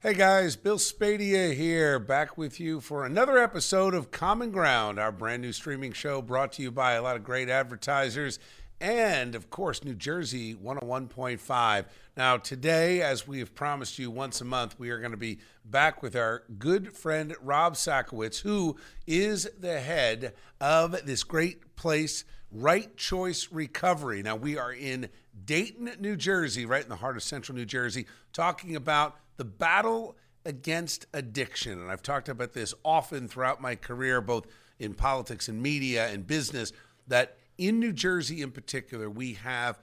Hey guys, Bill Spadea here, back with you for another episode of Common Ground, our brand new streaming show brought to you by a lot of great advertisers and, of course, New Jersey 101.5. Now, today, as we have promised you once a month, we are going to be back with our good friend Rob Sakowitz, who is the head of this great place, Right Choice Recovery. Now, we are in Dayton, New Jersey, right in the heart of central New Jersey, talking about the battle against addiction. And I've talked about this often throughout my career, both in politics and media and business, that in New Jersey in particular, we have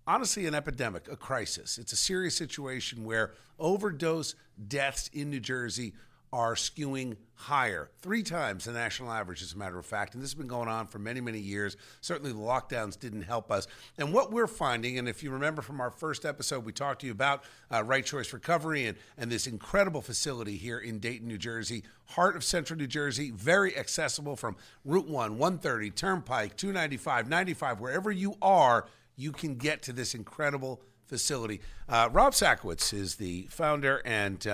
honestly an epidemic, a crisis. It's a serious situation where overdose deaths in New Jersey are skewing higher, 3 times the national average, as a matter of fact. And this has been going on for many, many years. Certainly the lockdowns didn't help us. And what we're finding, and if you remember from our first episode, we talked to you about Right Choice Recovery and this incredible facility here in Dayton, New Jersey, heart of central New Jersey, very accessible from Route 1, 130, Turnpike, 295, 95, wherever you are, you can get to this incredible facility. Rob Sakowitz is the founder and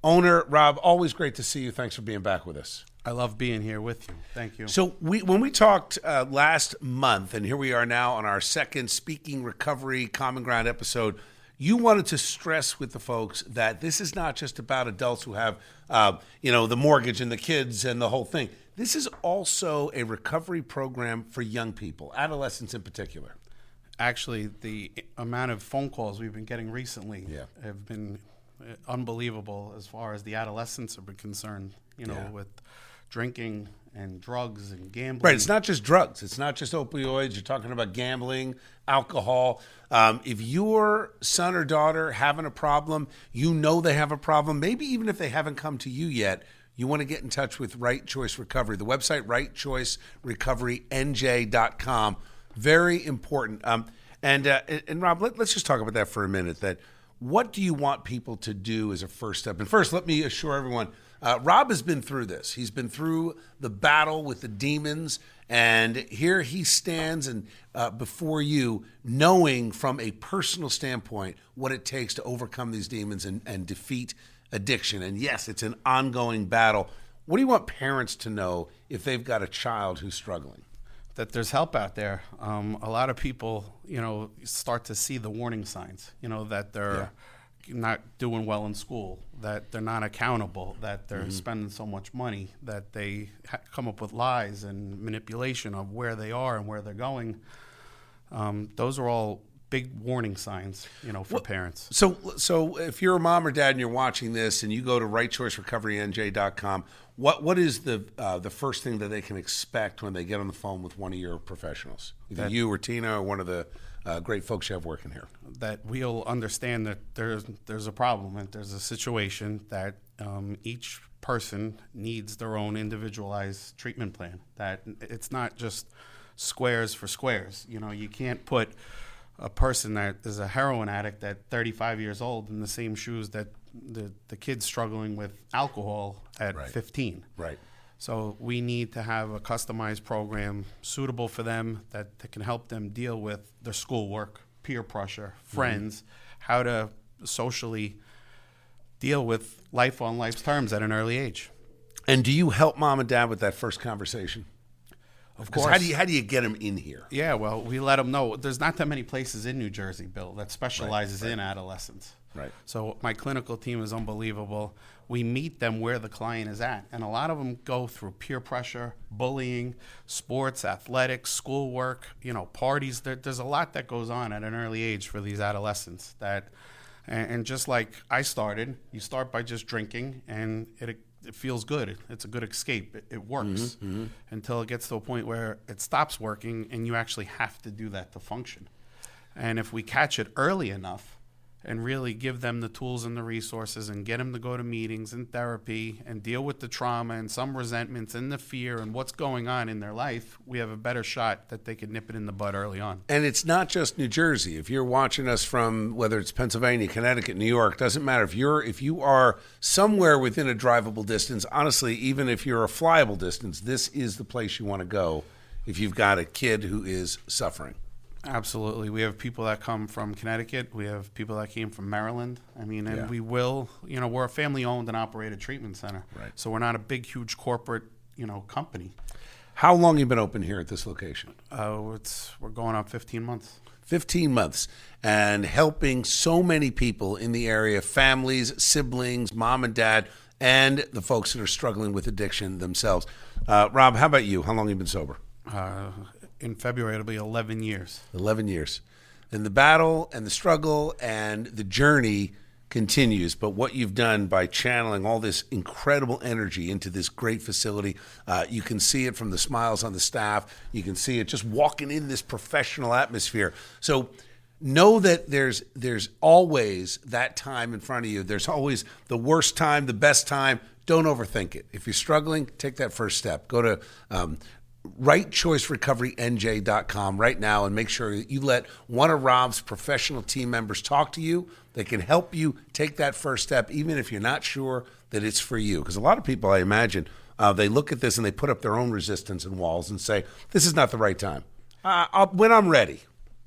owner. Rob, always great to see you. Thanks for being back with us. I love being here with you. Thank you. So when we talked last month, and here we are now on our second Speaking Recovery Common Ground episode, you wanted to stress with the folks that this is not just about adults who have, the mortgage and the kids and the whole thing. This is also a recovery program for young people, adolescents in particular. Actually, the amount of phone calls we've been getting recently have been unbelievable as far as the adolescents are concerned, with drinking and drugs and gambling. Right, it's not just drugs. It's not just opioids. You're talking about gambling, alcohol. If your son or daughter having a problem, they have a problem, maybe even if they haven't come to you yet, you want to get in touch with Right Choice Recovery. The website, rightchoicerecoverynj.com. Very important. And Rob, let's just talk about that for a minute. That what do you want people to do as a first step? And first, let me assure everyone, Rob has been through this. He's been through the battle with the demons, and here he stands and before you, knowing from a personal standpoint what it takes to overcome these demons and defeat addiction. And yes, it's an ongoing battle. What do you want parents to know if they've got a child who's struggling? That there's help out there. A lot of people, start to see the warning signs, that they're not doing well in school, that they're not accountable, that they're spending so much money, that they come up with lies and manipulation of where they are and where they're going. Those are all big warning signs, for parents. So if you're a mom or dad and you're watching this and you go to rightchoicerecoverynj.com, what is the first thing that they can expect when they get on the phone with one of your professionals, either you or Tina or one of the great folks you have working here? That we'll understand that there's a problem and there's a situation that each person needs their own individualized treatment plan. That it's not just squares for squares. You can't put a person that is a heroin addict at 35 years old in the same shoes that the kid's struggling with alcohol at 15. Right. So we need to have a customized program suitable for them that can help them deal with their schoolwork, peer pressure, friends, how to socially deal with life on life's terms at an early age. And do you help mom and dad with that first conversation? Of course. How do you get them in here? Yeah, well, we let them know. There's not that many places in New Jersey, Bill, that specializes in adolescents. Right. So my clinical team is unbelievable. We meet them where the client is at. And a lot of them go through peer pressure, bullying, sports, athletics, schoolwork, parties. There's a lot that goes on at an early age for these adolescents. And just like I started, you start by just drinking, and it feels good. It's a good escape. It works until it gets to a point where it stops working and you actually have to do that to function. And if we catch it early enough and really give them the tools and the resources and get them to go to meetings and therapy and deal with the trauma and some resentments and the fear and what's going on in their life, we have a better shot that they can nip it in the bud early on. And it's not just New Jersey. If you're watching us from whether it's Pennsylvania, Connecticut, New York, doesn't matter. If you are somewhere within a drivable distance, honestly, even if you're a flyable distance, this is the place you want to go if you've got a kid who is suffering. Absolutely. We have people that come from Connecticut. We have people that came from Maryland. I mean, and we will, we're a family-owned and operated treatment center. Right. So we're not a big, huge corporate, company. How long have you been open here at this location? We're going on 15 months. 15 months, and helping so many people in the area, families, siblings, mom and dad, and the folks that are struggling with addiction themselves. Rob, how about you? How long have you been sober? In February, it'll be 11 years. 11 years. And the battle and the struggle and the journey continues, but what you've done by channeling all this incredible energy into this great facility, you can see it from the smiles on the staff. You can see it just walking in this professional atmosphere. So know that there's always that time in front of you. There's always the worst time, the best time. Don't overthink it. If you're struggling, take that first step. Go to rightchoicerecoverynj.com right now and make sure that you let one of Rob's professional team members talk to you. They can help you take that first step, even if you're not sure that it's for you. Because a lot of people, I imagine, they look at this and they put up their own resistance and walls and say, this is not the right time. When I'm ready.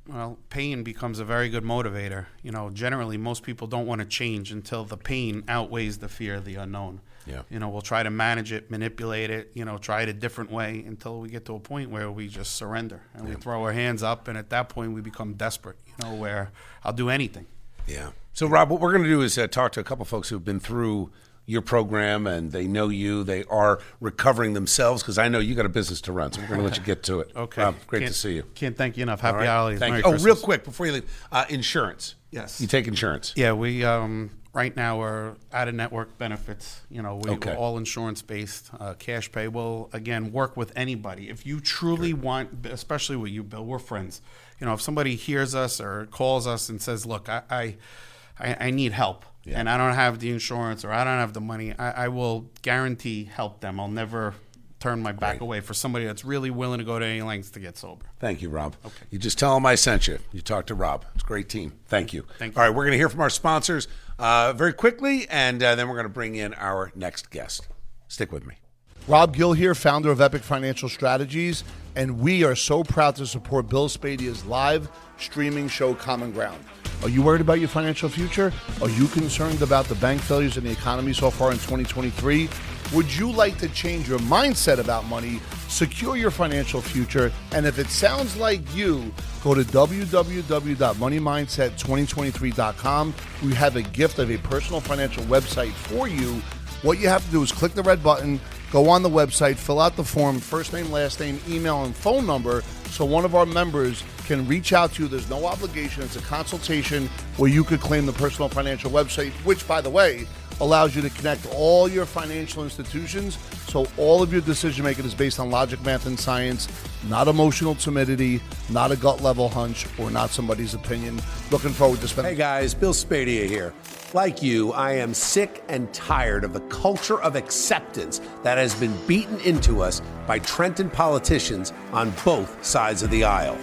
Well, pain becomes a very good motivator. Generally, most people don't want to change until the pain outweighs the fear of the unknown. Yeah. We'll try to manage it, manipulate it, try it a different way until we get to a point where we just surrender and we throw our hands up. And at that point, we become desperate, where I'll do anything. Yeah. So, Rob, what we're going to do is talk to a couple folks who've been through your program and they know you. They are recovering themselves because I know you got a business to run. So we're going to let you get to it. Okay. Rob, great to see you. Can't thank you enough. Happy holidays. Thank Merry you. Christmas. Real quick before you leave, insurance. Yes. You take insurance. Yeah, we right now we're out-of-network benefits. We're all insurance-based, cash pay. We'll, again, work with anybody. If you truly want, especially with you, Bill, we're friends. If somebody hears us or calls us and says, look, I need help, and I don't have the insurance or I don't have the money, I will guarantee help them. I'll never turn my back away for somebody that's really willing to go to any lengths to get sober. Thank you, Rob. Okay. You just tell them I sent you. You talk to Rob. It's a great team. Thank you. Thank you. All right, we're going to hear from our sponsors very quickly, and then we're going to bring in our next guest. Stick with me. Rob Gill here, founder of Epic Financial Strategies, and we are so proud to support Bill Spadea's live streaming show, Common Ground. Are you worried about your financial future? Are you concerned about the bank failures in the economy so far in 2023? Would you like to change your mindset about money, secure your financial future? And if it sounds like you, go to www.moneymindset2023.com. We have a gift of a personal financial website for you. What you have to do is click the red button, go on the website, fill out the form, first name, last name, email, and phone number, so one of our members can reach out to you. There's no obligation. It's a consultation where you could claim the personal financial website, which, by the way, allows you to connect all your financial institutions, so all of your decision making is based on logic, math, and science, not emotional timidity, not a gut level hunch, or not somebody's opinion. Looking forward to spending. Hey guys, Bill Spadea here. Like you, I am sick and tired of the culture of acceptance that has been beaten into us by Trenton politicians on both sides of the aisle.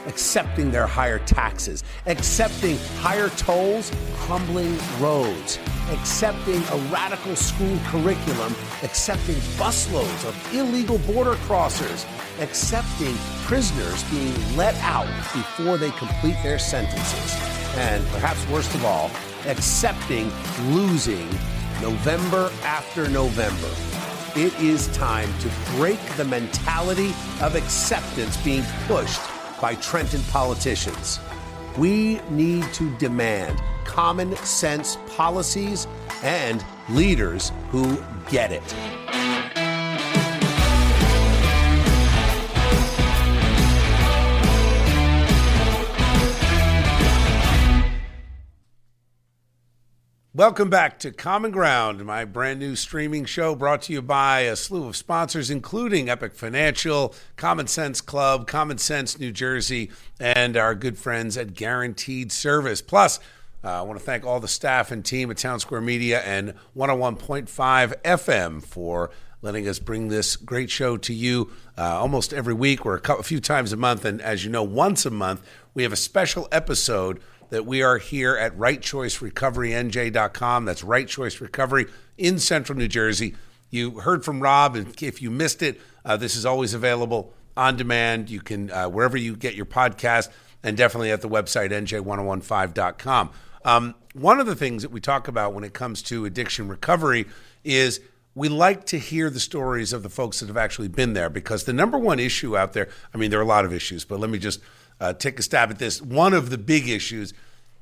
Accepting their higher taxes, accepting higher tolls, crumbling roads, accepting a radical school curriculum, accepting busloads of illegal border crossers, accepting prisoners being let out before they complete their sentences, and perhaps worst of all, accepting losing November after November. It is time to break the mentality of acceptance being pushed by Trenton politicians. We need to demand common sense policies and leaders who get it. Welcome back to Common Ground, my brand new streaming show brought to you by a slew of sponsors, including Epic Financial, Common Sense Club, Common Sense New Jersey, and our good friends at Guaranteed Service. Plus, I want to thank all the staff and team at Town Square Media and 101.5 FM for letting us bring this great show to you almost every week. We're a few times a month, and as you know, once a month, we have a special episode that we are here at rightchoicerecoverynj.com. That's Right Choice Recovery in Central New Jersey. You heard from Rob, and if you missed it, this is always available on demand. You can, wherever you get your podcast, and definitely at the website, nj1015.com. One of the things that we talk about when it comes to addiction recovery is we like to hear the stories of the folks that have actually been there, because the number one issue out there, I mean, there are a lot of issues, but let me just take a stab at this. One of the big issues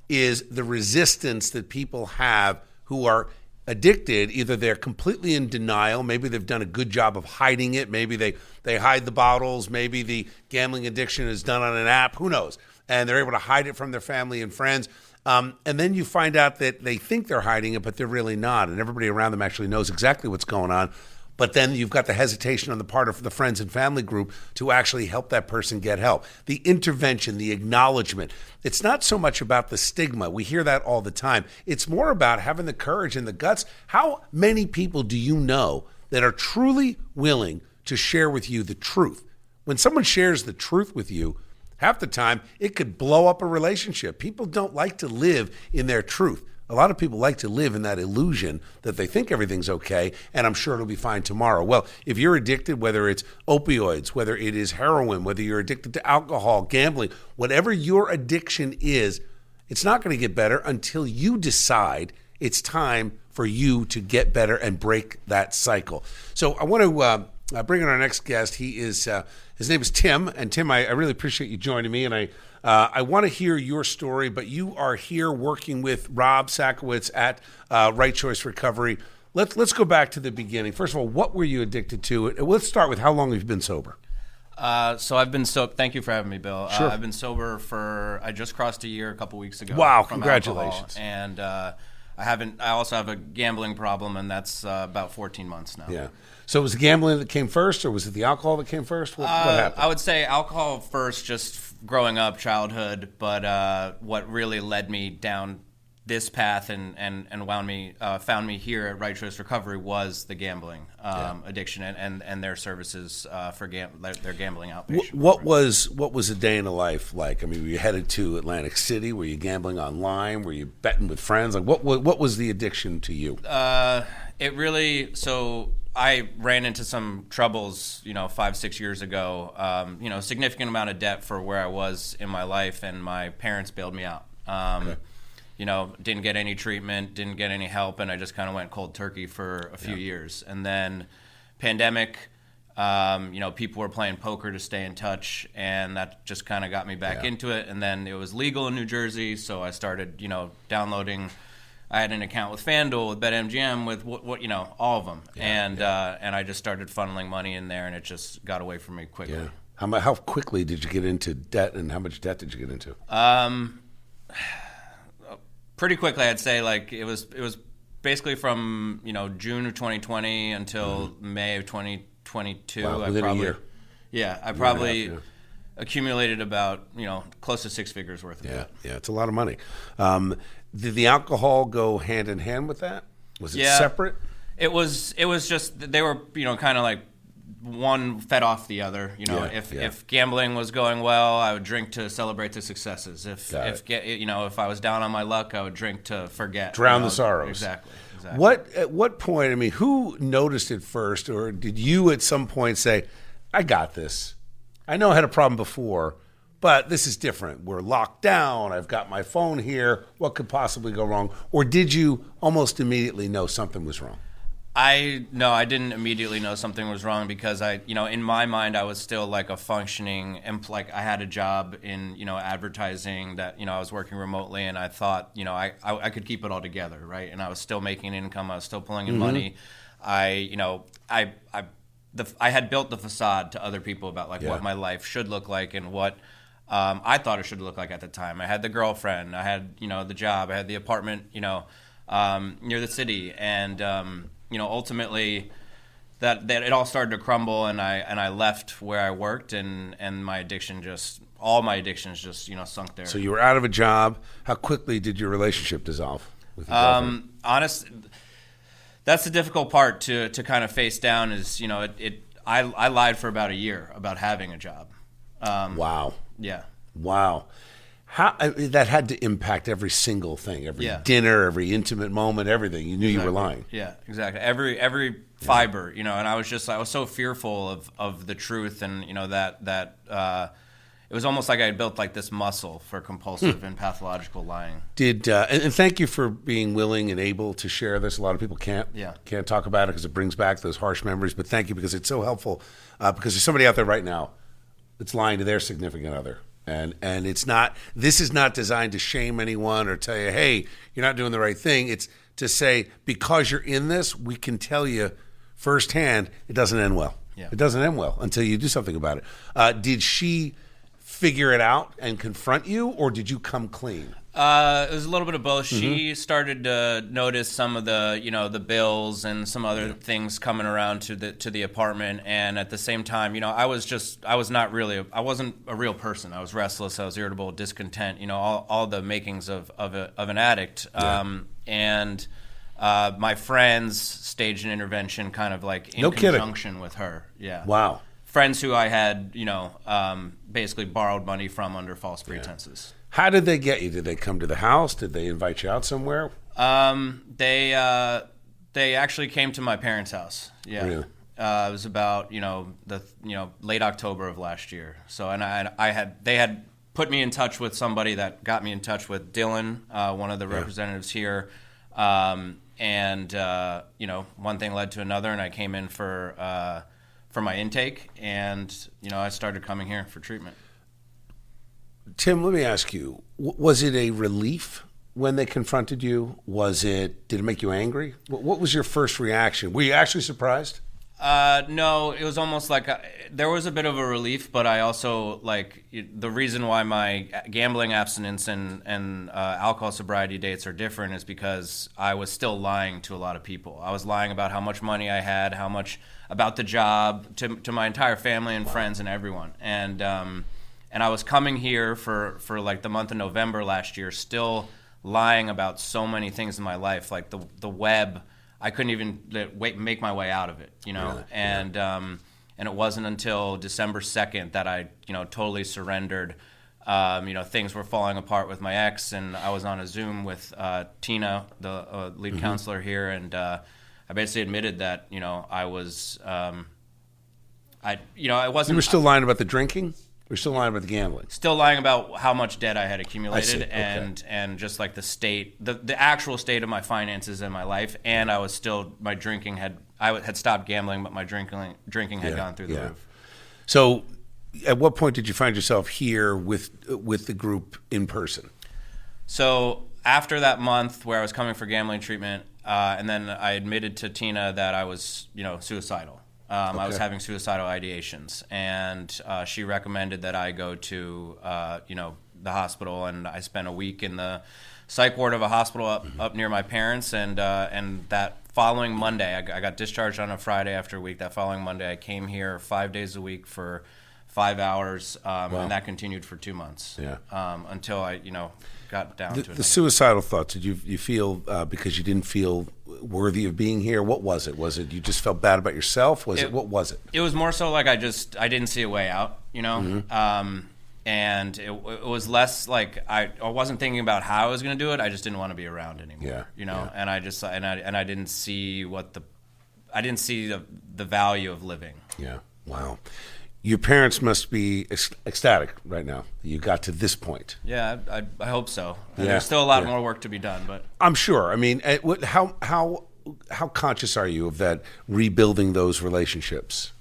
is the resistance that people have who are addicted. Either they're completely in denial, maybe they've done a good job of hiding it, maybe they hide the bottles, maybe the gambling addiction is done on an app, who knows, and they're able to hide it from their family and friends. And then you find out that they think they're hiding it, but they're really not, and everybody around them actually knows exactly what's going on. But then you've got the hesitation on the part of the friends and family group to actually help that person get help. The intervention, the acknowledgement. It's not so much about the stigma. We hear that all the time. It's more about having the courage and the guts. How many people do you know that are truly willing to share with you the truth? When someone shares the truth with you, half the time it could blow up a relationship. People don't like to live in their truth. A lot of people like to live in that illusion that they think everything's okay, and I'm sure it'll be fine tomorrow. Well, if you're addicted, whether it's opioids, whether it is heroin, whether you're addicted to alcohol, gambling, whatever your addiction is, it's not going to get better until you decide it's time for you to get better and break that cycle. So I want to bring in our next guest. He is his name is Tim, and Tim, I really appreciate you joining me, and I want to hear your story, but you are here working with Rob Sakowitz at Right Choice Recovery. Let's go back to the beginning. First of all, what were you addicted to? Let's start with how long have you been sober? So I've been thank you for having me, Bill. Sure. I've been sober I just crossed a year a couple weeks ago. Wow, from congratulations. alcohol. And I also have a gambling problem, and that's about 14 months now. Yeah. So was the gambling that came first, or was it the alcohol that came first? What happened? I would say alcohol first, just growing up, childhood, but what really led me down this path and found me here at Right Choice Recovery was the gambling addiction and their services for their gambling outpatient. What was a day in a life like? I mean, were you headed to Atlantic City? Were you gambling online? Were you betting with friends? Like, what was the addiction to you? I ran into some troubles, 5-6 years ago. Significant amount of debt for where I was in my life, and my parents bailed me out. Okay. Didn't get any treatment, didn't get any help, and I just kind of went cold turkey for a few years. And then pandemic, people were playing poker to stay in touch, and that just kind of got me back into it. And then it was legal in New Jersey, so I started, downloading. I had an account with FanDuel, with BetMGM, with all of them, and I just started funneling money in there, and it just got away from me quickly. Yeah. How quickly did you get into debt, and how much debt did you get into? Pretty quickly, I'd say. Like it was basically from June of 2020 until May of 2022. Wow, within a year. Yeah, I probably accumulated about close to 6 figures worth of it. Yeah, it's a lot of money. Did the alcohol go hand in hand with that? Was it separate? It was just they were kind of like one fed off the other. If gambling was going well, I would drink to celebrate the successes. If I was down on my luck, I would drink to forget, drown the sorrows. Exactly. At what point? I mean, who noticed it first, or did you at some point say, "I got this. I know I had a problem before, but this is different. We're locked down. I've got my phone here. What could possibly go wrong?" Or did you almost immediately know something was wrong? I didn't immediately know something was wrong, because in my mind, I was still like a functioning, like I had a job in, advertising that, I was working remotely, and I thought, I could keep it all together, right? And I was still making income. I was still pulling in money. I had built the facade to other people about what my life should look like and what I thought it should look like at the time. I had the girlfriend, I had, the job, I had the apartment, near the city, and ultimately that it all started to crumble, and I left where I worked, and all my addictions just sunk there. So you were out of a job. How quickly did your relationship dissolve with your girlfriend? That's the difficult part to kind of face down. Is I lied for about a year about having a job. Wow. Yeah. Wow. How that had to impact every single thing, every dinner, every intimate moment, everything. You knew you were lying. Yeah, exactly. Every fiber, you know. And I was so fearful of the truth, and you know that it was almost like I had built like this muscle for compulsive and pathological lying. And thank you for being willing and able to share this. A lot of people can't talk about it because it brings back those harsh memories. But thank you, because it's so helpful. Because there's somebody out there right now that's lying to their significant other. And this is not designed to shame anyone or tell you, hey, you're not doing the right thing. It's to say, because you're in this, we can tell you firsthand, it doesn't end well. Yeah. It doesn't end well until you do something about it. Did she figure it out and confront you, or did you come clean? It was a little bit of both. She started to notice some of the, you know, the bills and some other things coming around to the apartment, and at the same time, you know, I wasn't a real person. I was restless. I was irritable, discontent. You know, all the makings of an addict. And my friends staged an intervention, kind of like in conjunction with her. Yeah. Wow. Friends who I had, you know, basically borrowed money from under false pretenses. How did they get you? Did they come to the house? Did they invite you out somewhere? They actually came to my parents' house. Yeah. Really? It was about late October of last year. So they had put me in touch with somebody that got me in touch with Dylan, one of the representatives here. And one thing led to another, and I came in for my intake, and you know, I started coming here for treatment. Tim, let me ask you, was it a relief when they confronted you? Did it make you angry? What was your first reaction? Were you actually surprised? No, it was almost like there was a bit of a relief, but I also, the reason why my gambling abstinence and alcohol sobriety dates are different is because I was still lying to a lot of people. I was lying about how much money I had, how much about the job, to my entire family and friends and everyone. And I was coming here for like the month of November last year, still lying about so many things in my life, like the web. I couldn't even make my way out of it, you know. Really? And it wasn't until December 2nd that I, you know, totally surrendered. Things were falling apart with my ex, and I was on a Zoom with Tina, the lead counselor here, and I basically admitted that, you know, I was, I wasn't. You were still lying about the drinking? We're still lying about the gambling. Still lying about how much debt I had accumulated, and just like the actual state of my finances in my life, and I was still, my drinking I had stopped gambling, but my drinking had gone through the roof. So, at what point did you find yourself here with the group in person? So after that month where I was coming for gambling treatment, and then I admitted to Tina that I was, you know, suicidal. I was having suicidal ideations, and she recommended that I go to, the hospital, and I spent a week in the psych ward of a hospital up near my parents, and that following Monday, I got discharged on a Friday after a week. That following Monday, I came here 5 days a week for 5 hours, and that continued for 2 months. Until I, you know, got down to it. The suicidal thoughts, did you feel because you didn't feel worthy of being here? What was it? Was it you just felt bad about yourself? What was it? It was more so like I didn't see a way out, you know. And it was less like I wasn't thinking about how I was going to do it. I just didn't want to be around anymore, you know. And I just I didn't see the value of living. Yeah. Wow. Your parents must be ecstatic right now that you got to this point. Yeah, I hope so. There's still a lot more work to be done, but I'm sure. I mean, how conscious are you of that, rebuilding those relationships?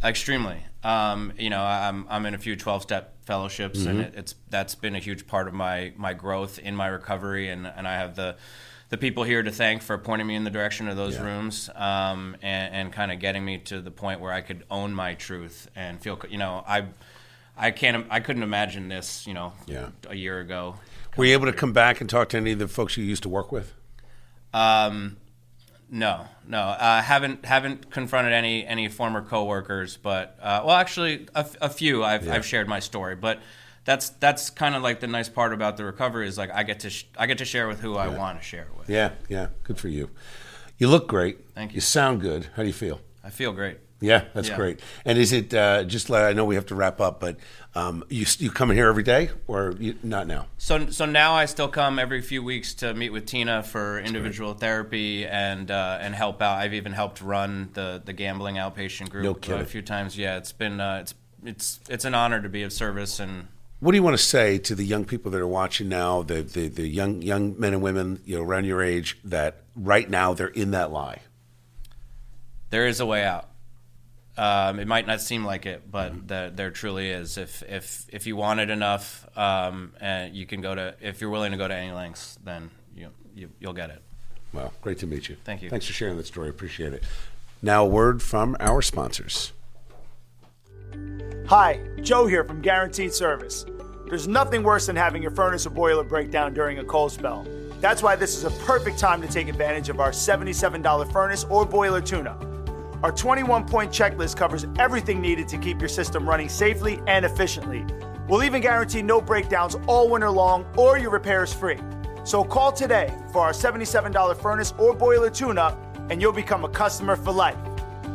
Extremely. I'm in a few 12-step fellowships, and that's been a huge part of my growth in my recovery, and I have the people here to thank for pointing me in the direction of those rooms, and kind of getting me to the point where I could own my truth and feel, you know, I couldn't imagine this, you know, a year ago. Were you able to come back and talk to any of the folks you used to work with? No. Haven't confronted any former coworkers, but actually a few. I've shared my story, but that's kind of like the nice part about the recovery is like I get to share with who I want to share it with. Yeah, good for you. You look great. Thank you. You sound good. How do you feel? I feel great. Yeah, that's great. And is it I know we have to wrap up, but you come in here every day, or not now? So now I still come every few weeks to meet with Tina for individual therapy and help out. I've even helped run the gambling outpatient group a few times. Yeah, it's been it's an honor to be of service. And what do you want to say to the young people that are watching now, the young men and women around your age that right now they're in that lie? There is a way out. It might not seem like it, but there truly is. If you want it enough, and you can if you're willing to go to any lengths, then you'll get it. Well, great to meet you. Thank you. Thanks for sharing that story. Appreciate it. Now, a word from our sponsors. Hi, Joe here from Guaranteed Service. There's nothing worse than having your furnace or boiler break down during a cold spell. That's why this is a perfect time to take advantage of our $77 furnace or boiler tune-up. Our 21-point checklist covers everything needed to keep your system running safely and efficiently. We'll even guarantee no breakdowns all winter long or your repairs free. So call today for our $77 furnace or boiler tune-up and you'll become a customer for life.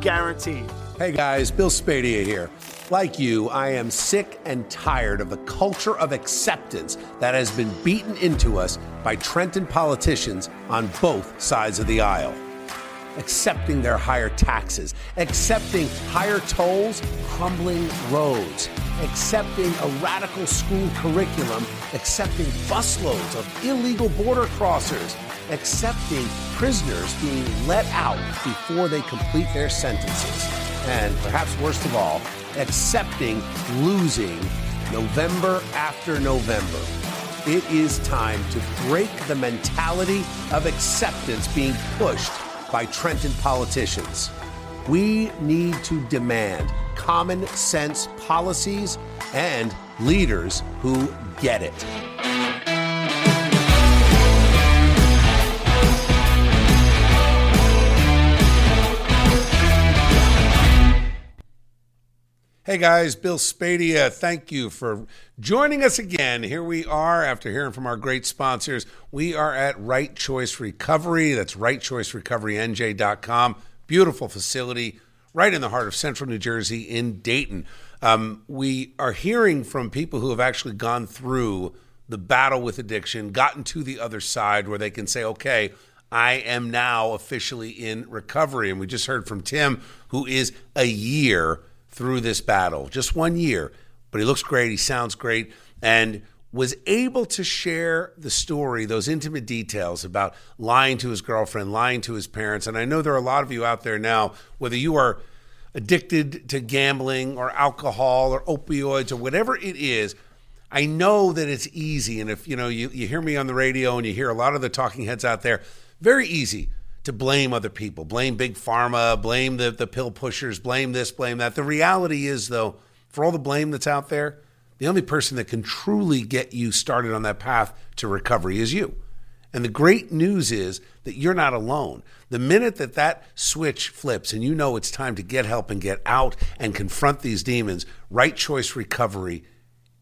Guaranteed. Hey guys, Bill Spadea here. Like you, I am sick and tired of the culture of acceptance that has been beaten into us by Trenton politicians on both sides of the aisle. Accepting their higher taxes, accepting higher tolls, crumbling roads, accepting a radical school curriculum, accepting busloads of illegal border crossers, accepting prisoners being let out before they complete their sentences, and perhaps worst of all, accepting losing November after November. It is time to break the mentality of acceptance being pushed by Trenton politicians. We need to demand common sense policies and leaders who get it. Hey guys, Bill Spadea, thank you for joining us again. Here we are after hearing from our great sponsors. We are at Right Choice Recovery. That's rightchoicerecoverynj.com. Beautiful facility right in the heart of central New Jersey in Dayton. We are hearing from people who have actually gone through the battle with addiction, gotten to the other side where they can say, okay, I am now officially in recovery. And we just heard from Tim, who is a year through this battle, just 1 year, but he looks great, he sounds great, and was able to share the story, those intimate details about lying to his girlfriend, lying to his parents. And I know there are a lot of you out there now, whether you are addicted to gambling or alcohol or opioids or whatever it is, I know that it's easy. And if you hear me on the radio and you hear a lot of the talking heads out there, very easy to blame other people, blame Big Pharma, blame the pill pushers, blame this, blame that. The reality is, though, for all the blame that's out there, the only person that can truly get you started on that path to recovery is you. And the great news is that you're not alone. The minute that switch flips and you know it's time to get help and get out and confront these demons, Right Choice Recovery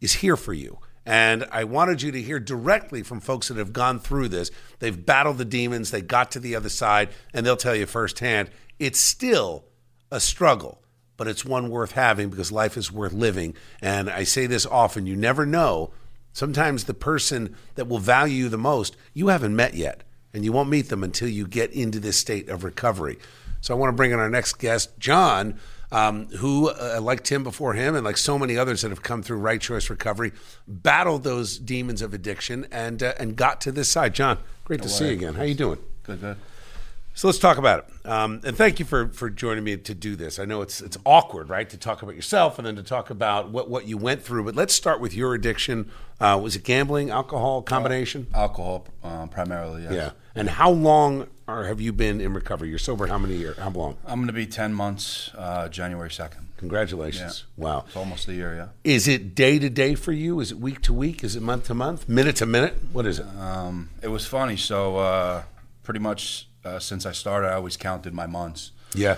is here for you. And I wanted you to hear directly from folks that have gone through this. They've battled the demons, they got to the other side, and they'll tell you firsthand, it's still a struggle, but it's one worth having because life is worth living. And I say this often, you never know. Sometimes the person that will value you the most, you haven't met yet, and you won't meet them until you get into this state of recovery. So I want to bring in our next guest, John, who, like Tim before him and like so many others that have come through Right Choice Recovery, battled those demons of addiction and got to this side. John, great to see you again. How you doing? Good. So let's talk about it. And thank you for joining me to do this. I know it's awkward, right, to talk about yourself and then to talk about what you went through. But let's start with your addiction. Was it gambling, alcohol, combination? Alcohol, primarily, yes. Yeah. And how long have you been in recovery? You're sober how many years? How long? I'm going to be 10 months, January 2nd. Congratulations. Yeah. Wow. It's almost a year, yeah. Is it day to day for you? Is it week to week? Is it month to month? Minute to minute? What is it? It was funny. So pretty much since I started, I always counted my months. Yeah.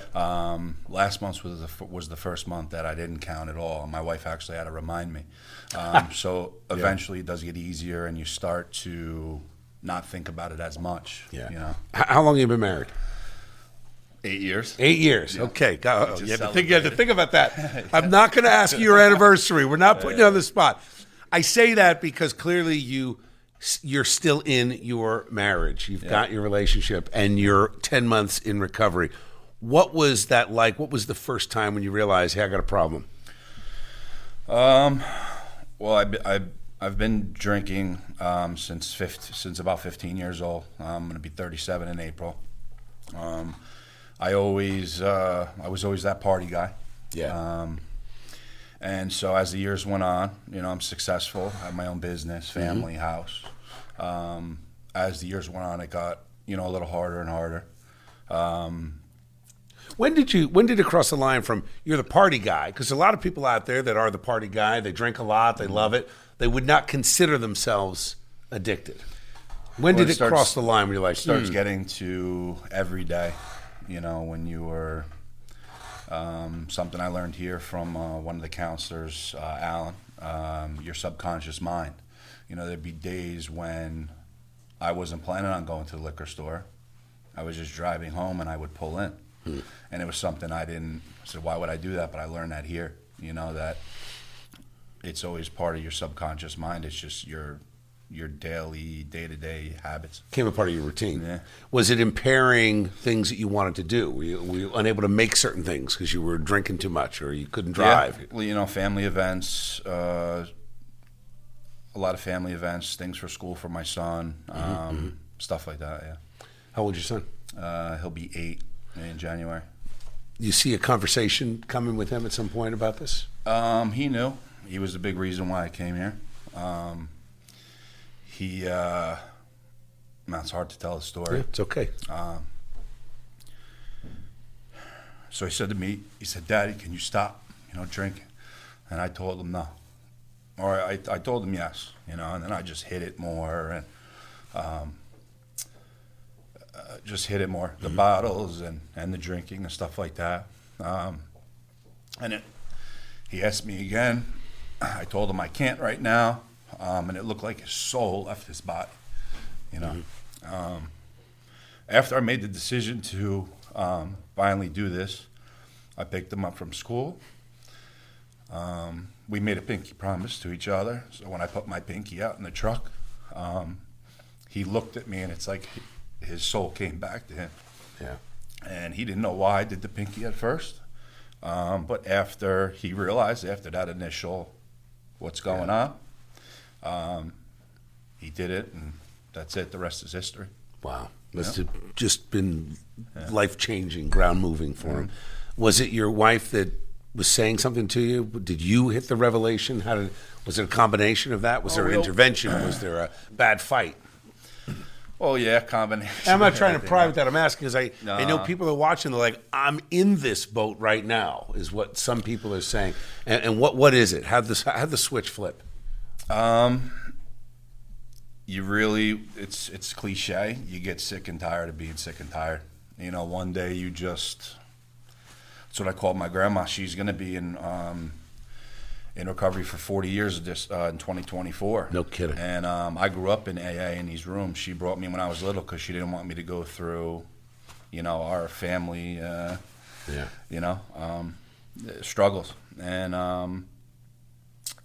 Last month was the first month that I didn't count at all. My wife actually had to remind me. So eventually it does get easier, and you start to not think about it as much. Yeah. You know. How long have you been married? 8 years. 8 years. Yeah. Okay. Just You had to think about that. I'm not going to ask you your anniversary. We're not putting you on the spot. I say that because clearly you're still in your marriage. You've got your relationship, and you're 10 months in recovery. What was that like? What was the first time when you realized, hey, I got a problem? Well, I've been drinking since about 15 years old. I'm going to be 37 in April. I was always that party guy. Yeah. And so as the years went on, I'm successful. I have my own business, family, house. As the years went on, it got, a little harder and harder. When did it cross the line from you're the party guy? Because a lot of people out there that are the party guy, they drink a lot, they love it. They would not consider themselves addicted. When did it cross the line where you're like, starts getting to every day, when you were, something I learned here from one of the counselors, Alan, your subconscious mind. There'd be days when I wasn't planning on going to the liquor store. I was just driving home and I would pull in. And it was something I said, why would I do that? But I learned that here, that it's always part of your subconscious mind. It's just your daily, day-to-day habits. Came a part of your routine. Yeah. Was it impairing things that you wanted to do? Were you unable to make certain things because you were drinking too much or you couldn't drive? Yeah. Well, family events, a lot of family events, things for school for my son, stuff like that, yeah. How old's your son? He'll be 8 in January. You see a conversation coming with him at some point about this? He knew. He was the big reason why I came here. It's hard to tell the story. Yeah, it's okay. So he said to me, Daddy, can you stop, drinking? And I told him no. Or I told him yes, and then I just hit it more and the bottles and the drinking and stuff like that. He asked me again. I told him I can't right now. And it looked like his soul left his body, After I made the decision to finally do this, I picked him up from school. We made a pinky promise to each other. So when I put my pinky out in the truck, he looked at me and it's like his soul came back to him. Yeah. And he didn't know why I did the pinky at first. But after he realized, after that initial what's going on, he did it, and that's it. The rest is history. Wow. Must have just been life-changing, ground-moving for him. Was it your wife that was saying something to you? Did you hit the revelation? Was it a combination of that? Was there an intervention? Was there a bad fight? Oh, yeah, combination. I'm not trying to pry with that. I'm asking because I know people are watching. They're like, I'm in this boat right now, is what some people are saying. And what is it? How'd the switch flip? You really, it's cliche. You get sick and tired of being sick and tired. One day you just, that's what I called my grandma. She's going to be in recovery for 40 years in 2024. No kidding. And I grew up in AA in these rooms. She brought me when I was little because she didn't want me to go through, our family, struggles. And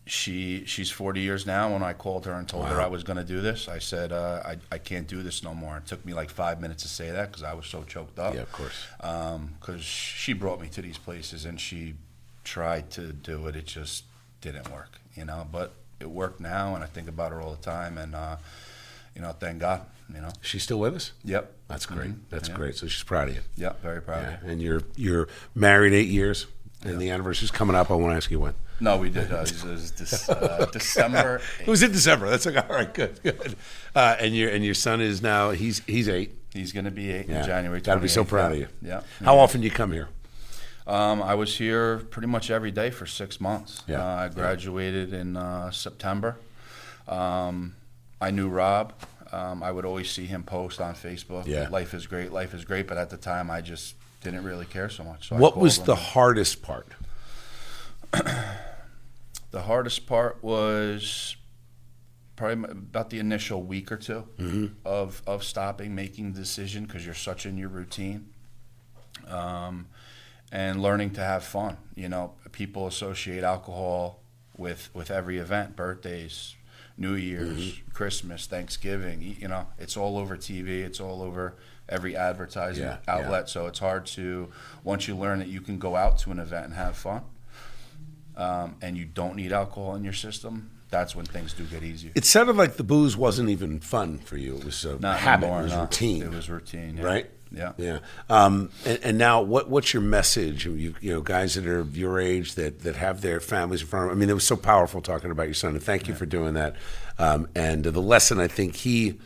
she's 40 years now. When I called her and told her I was going to do this, I said, I can't do this no more. It took me like 5 minutes to say that because I was so choked up. Yeah, of course. Because she brought me to these places and she tried to do it. It just didn't work, but it worked now, and I think about her all the time, and thank God, She's still with us? Yep. That's great. That's great. So she's proud of you. Yeah, very proud of you. And you're married 8 years, and the anniversary's coming up. I want to ask you when. No, we did. It was December 8th. It was in December. That's like, all right, good. And your son is now, he's 8. He's going to be 8 in January 28th. Got to be so proud of you. Yeah. How often do you come here? I was here pretty much every day for 6 months. Yeah. I graduated in September. I knew Rob. I would always see him post on Facebook. Yeah. Life is great. But at the time, I just didn't really care so much. So what was the hardest part? The hardest part was probably about the initial week or two of stopping, making the decision because you're such in your routine. and learning to have fun. You know, people associate alcohol with every event, birthdays, New Year's, Christmas, Thanksgiving. You know, it's all over TV. It's all over every advertising outlet. So it's hard to, once you learn that you can go out to an event and have fun, and you don't need alcohol in your system, that's when things do get easier. It sounded like the booze wasn't even fun for you. It was a habit. Anymore, it was routine. It was routine, right? Yeah. Yeah. And now, what's your message? You know, guys that are your age that have their families in front of them. I mean, it was so powerful talking about your son, and thank you for doing that. And the lesson I think he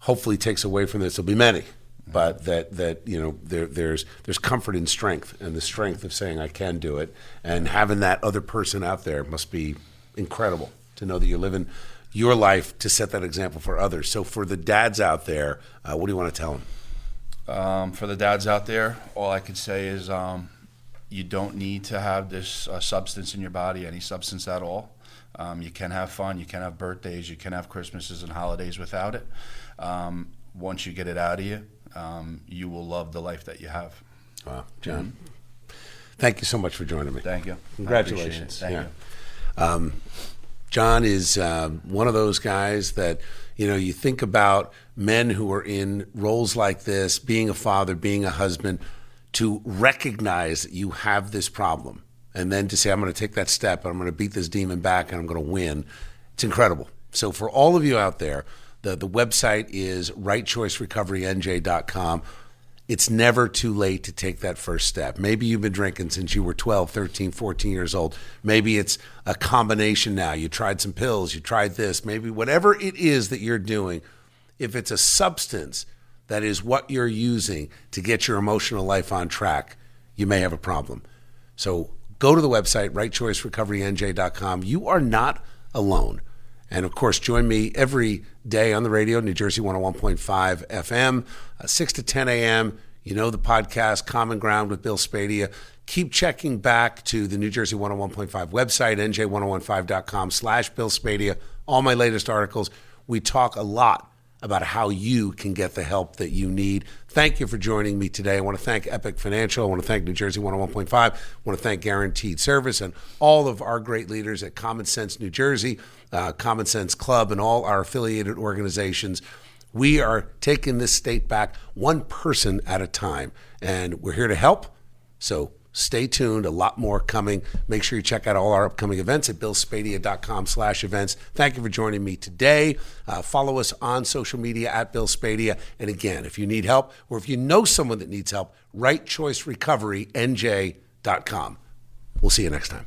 hopefully takes away from this, there'll be many, but that you know, there's comfort in strength, and the strength of saying I can do it, and having that other person out there must be incredible to know that you're living your life to set that example for others. So for the dads out there, what do you want to tell them? For the dads out there, all I can say is you don't need to have this substance in your body, any substance at all. You can have fun, you can have birthdays, you can have Christmases and holidays without it. Once you get it out of you, you will love the life that you have. Wow, John, thank you so much for joining me. Thank you. Congratulations. Thank you. John is one of those guys that, you know, you think about men who are in roles like this, being a father, being a husband, to recognize that you have this problem, and then to say, I'm going to take that step, and I'm going to beat this demon back, and I'm going to win. It's incredible. So for all of you out there, the website is rightchoicerecoverynj.com. It's never too late to take that first step. Maybe you've been drinking since you were 12, 13, 14 years old. Maybe it's a combination now. You tried some pills, you tried this. Maybe whatever it is that you're doing, if it's a substance that is what you're using to get your emotional life on track, you may have a problem. So go to the website, rightchoicerecoverynj.com. You are not alone. And, of course, join me every day on the radio, New Jersey 101.5 FM, 6 to 10 a.m. You know the podcast, Common Ground with Bill Spadea. Keep checking back to the New Jersey 101.5 website, nj1015.com/Bill Spadea. All my latest articles. We talk a lot about how you can get the help that you need. Thank you for joining me today. I want to thank Epic Financial. I want to thank New Jersey 101.5. I want to thank Guaranteed Service and all of our great leaders at Common Sense New Jersey, Common Sense Club, and all our affiliated organizations. We are taking this state back one person at a time, and we're here to help. So stay tuned. A lot more coming. Make sure you check out all our upcoming events at billspadea.com/events. Thank you for joining me today. Follow us on social media at Bill Spadea. And again, if you need help or if you know someone that needs help, rightchoicerecoverynj.com. We'll see you next time.